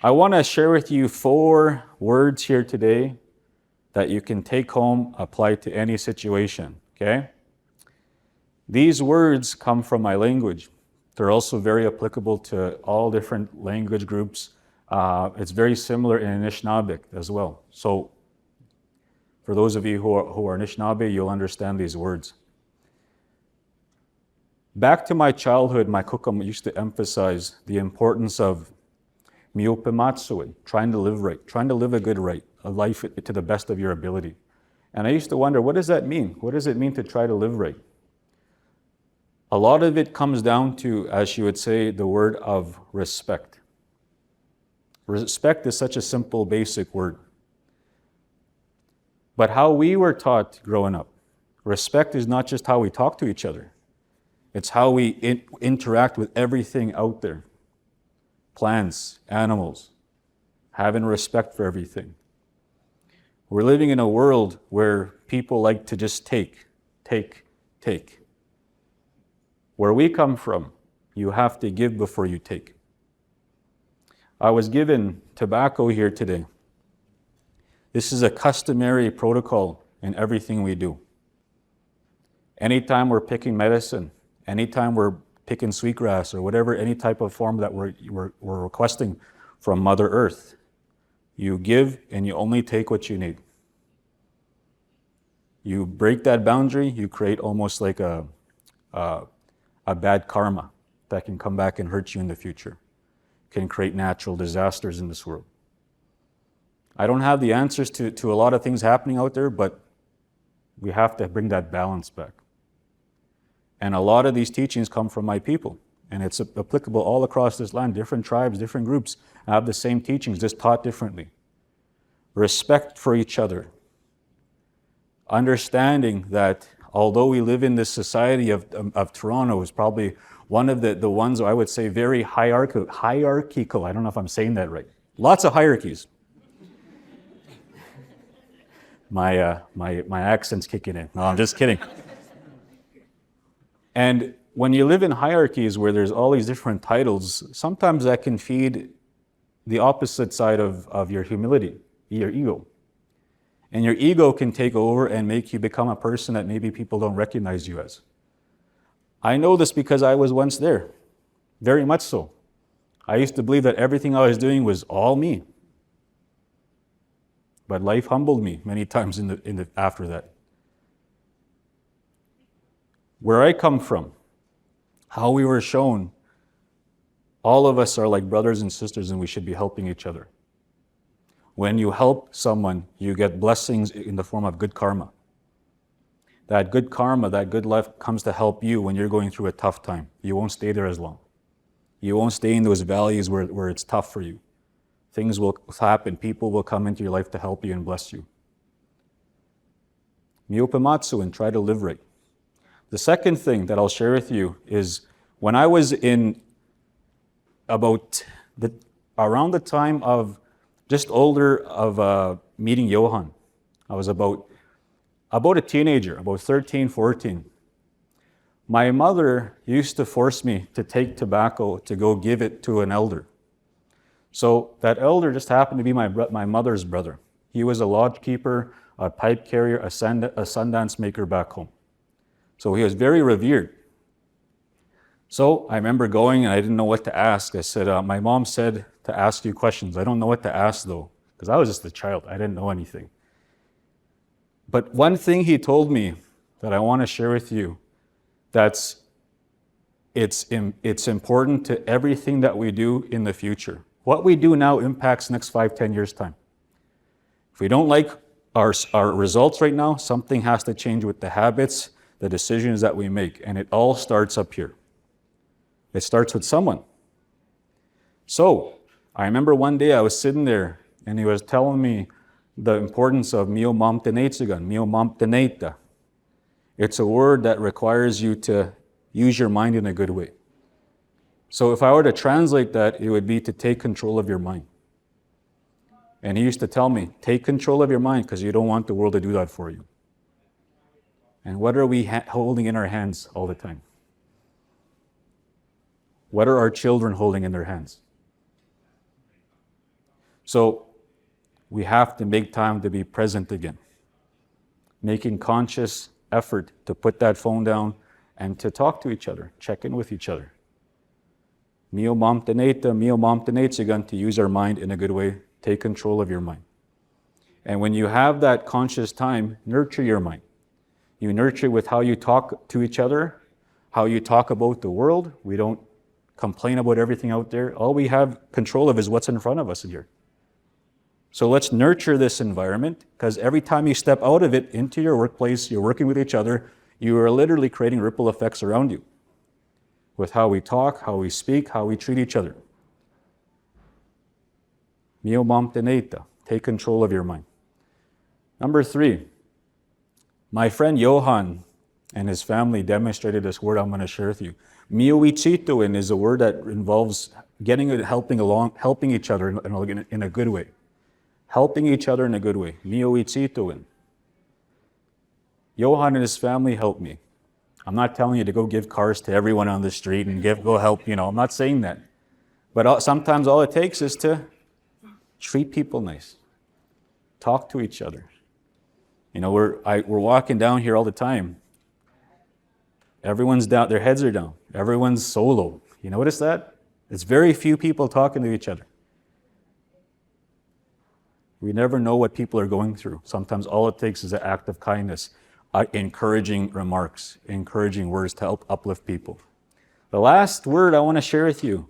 I want to share with you 4 words here today that you can take home, apply to any situation, okay? These words come from my language. They're also very applicable to all different language groups. It's very similar in Anishinaabeg as well. So for those of you who are Anishinaabe, you'll understand these words. Back to my childhood, my kukam used to emphasize the importance of miupimatsui, trying to live right, trying to live a good right, a life to the best of your ability. And I used to wonder, what does that mean? What does it mean to try to live right? A lot of it comes down to, as she would say, the word of respect. Respect is such a simple, basic word. But how we were taught growing up, respect is not just how we talk to each other. It's how we interact with everything out there. Plants, animals, having respect for everything. We're living in a world where people like to just take. Where we come from, you have to give before you take. I was given tobacco here today. This is a customary protocol in everything we do. Anytime we're picking medicine, anytime we're picking sweetgrass or whatever, any type of form that we're requesting from Mother Earth, you give and you only take what you need. You break that boundary, you create almost like a bad karma that can come back and hurt you in the future, can create natural disasters in this world. I don't have the answers to a lot of things happening out there, but we have to bring that balance back. And a lot of these teachings come from my people, and it's applicable all across this land. Different tribes, different groups have the same teachings, just taught differently. Respect for each other. Understanding that although we live in this society of Toronto, is probably one of the ones I would say very hierarchical. I don't know if I'm saying that right. Lots of hierarchies. My accent's kicking in. No, I'm just kidding. And when you live in hierarchies where there's all these different titles, sometimes that can feed the opposite side of your humility, your ego. And your ego can take over and make you become a person that maybe people don't recognize you as. I know this because I was once there, very much so. I used to believe that everything I was doing was all me. But life humbled me many times after that. Where I come from, how we were shown, all of us are like brothers and sisters and we should be helping each other. When you help someone, you get blessings in the form of good karma. That good karma, that good life comes to help you when you're going through a tough time. You won't stay there as long. You won't stay in those valleys where it's tough for you. Things will happen. People will come into your life to help you and bless you. Miupimatsu, and try to live right. The second thing that I'll share with you is when I was in around the time of just older of meeting Johan, I was about a teenager, about 13, 14. My mother used to force me to take tobacco to go give it to an elder. So that elder just happened to be my mother's brother. He was a lodge keeper, a pipe carrier, a Sundance maker back home. So he was very revered. So I remember going and I didn't know what to ask. I said, my mom said to ask you questions. I don't know what to ask though, because I was just a child. I didn't know anything. But one thing he told me that I want to share with you, it's important to everything that we do in the future. What we do now impacts next 5, 10 years' time. If we don't like our results right now, something has to change with the habits, the decisions that we make, and it all starts up here. It starts with someone. So, I remember one day I was sitting there and he was telling me the importance of mio mamtenetsugan, mio mamteneta. It's a word that requires you to use your mind in a good way. So if I were to translate that, it would be to take control of your mind. And he used to tell me, take control of your mind because you don't want the world to do that for you. And what are we holding in our hands all the time? What are our children holding in their hands? So we have to make time to be present again, making conscious effort to put that phone down and to talk to each other, check in with each other. Mio mamtaneta, to use our mind in a good way, take control of your mind. And when you have that conscious time, nurture your mind. You nurture it with how you talk to each other, how you talk about the world. We don't complain about everything out there. All we have control of is what's in front of us here. So let's nurture this environment, because every time you step out of it into your workplace, you're working with each other, you are literally creating ripple effects around you with how we talk, how we speak, how we treat each other. Mio mamtaneta, take control of your mind. Number 3, my friend Johan and his family demonstrated this word I'm going to share with you. Mio ichitoin is a word that involves helping each other in a good way. Helping each other in a good way. Mio ichitoin. Johan and his family helped me. I'm not telling you to go give cars to everyone on the street and go help, I'm not saying that. But sometimes all it takes is to treat people nice. Talk to each other. We're walking down here all the time. Everyone's down, their heads are down. Everyone's solo. You notice that? It's very few people talking to each other. We never know what people are going through. Sometimes all it takes is an act of kindness, encouraging remarks, encouraging words to help uplift people. The last word I want to share with you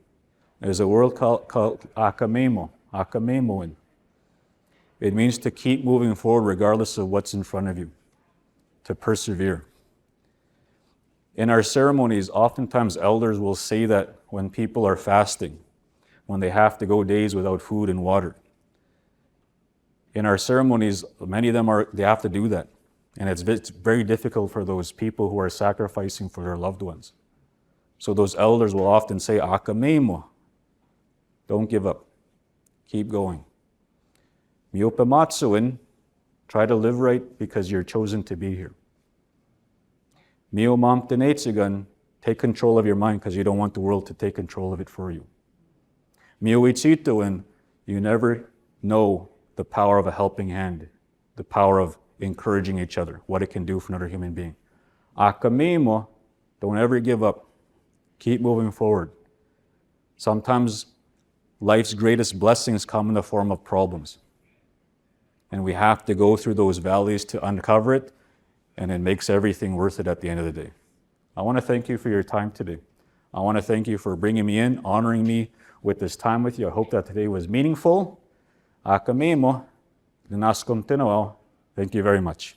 is a word called akamemoin. It means to keep moving forward regardless of what's in front of you, to persevere. In our ceremonies, oftentimes elders will say that when people are fasting, when they have to go days without food and water. In our ceremonies, many of them they have to do that. And it's very difficult for those people who are sacrificing for their loved ones. So those elders will often say, akamemo, don't give up, keep going. Miopamatsuin, try to live right because you're chosen to be here. Mio mamtanetsugan, take control of your mind because you don't want the world to take control of it for you. Mio ichitoin, you never know the power of a helping hand, the power of encouraging each other, what it can do for another human being. Akamemo, don't ever give up. Keep moving forward. Sometimes life's greatest blessings come in the form of problems. And we have to go through those valleys to uncover it, and it makes everything worth it at the end of the day. I want to thank you for your time today. I want to thank you for bringing me in, honoring me with this time with you. I hope that today was meaningful. Akamemo, Dinaskom Tinoel. Thank you very much.